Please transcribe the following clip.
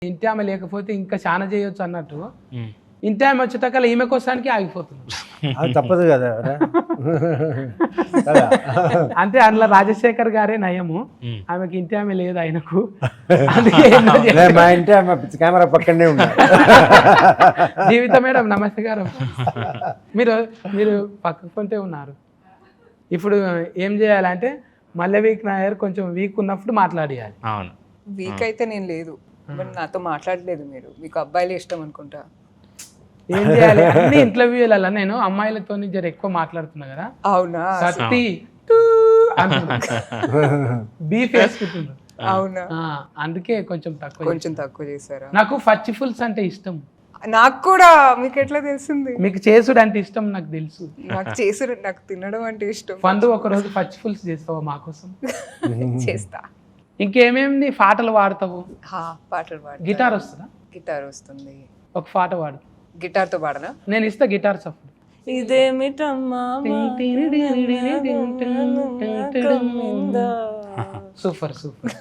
ఇంటి ఆమె లేకపోతే ఇంకా చాలా చేయొచ్చు అన్నట్టు ఇంటి ఆమె వచ్చేటకల్లా ఈమె కోసానికి ఆగిపోతుంది. అది తప్పదు కదా. అంటే అందులో రాజశేఖర్ గారే నయము, ఆమెకి ఇంటి ఆమె లేదు ఆయనకు. అందుకే మా ఇంటి ఆమె కెమెరా పక్కనే ఉన్నారు. జీవిత మేడం నమస్తే గారు, మీరు మీరు పక్కకుంటే ఉన్నారు. ఇప్పుడు ఏం చేయాలంటే మల్లెవీక్ నాయర్ కొంచెం వీక్ ఉన్నప్పుడు మాట్లాడియాలి. అవును, వీక్ అయితే నేను లేదు, బట్ నాతో మాట్లాడలేదు మీరు. మీకు అబ్బాయిలే ఇష్టం అనుకుంటా. ఏం చేయాలి అన్ని ఇంటర్వ్యూలలో నేను అమ్మాయిలతో జర ఎక్కువ మాట్లాడుతున్నా కదా. అవునా? సత్తి బీఫ్ వేసుకుంటున్నారు. అవునా? అందుకే కొంచెం తక్కువ చేశారా? నాకు పచ్చి ఫుల్స్ అంటే ఇష్టం. నాకు కూడా. మీకు ఎట్లా తెలిసింది? మీకు చేసుడు అంటే ఇష్టం నాకు తెలుసు. నాకు చేసుడు, నాకు తినడం అంటే ఇష్టం. పండు ఒక రోజు పచ్చి ఫుల్స్ చేస్తావా మా కోసం? చేస్తా. ఇంకేమేమి పాటలు పాడతావు? పాటలు పాడు. గిటార్ వస్తుందా? గిటార్ వస్తుంది. ఒక పాట పాడు. గిటార్ తో పాడనా? నేను ఇస్తా గిటార్ సపోర్ట్. ఇదేమిటమ్మా సూపర్ సూపర్.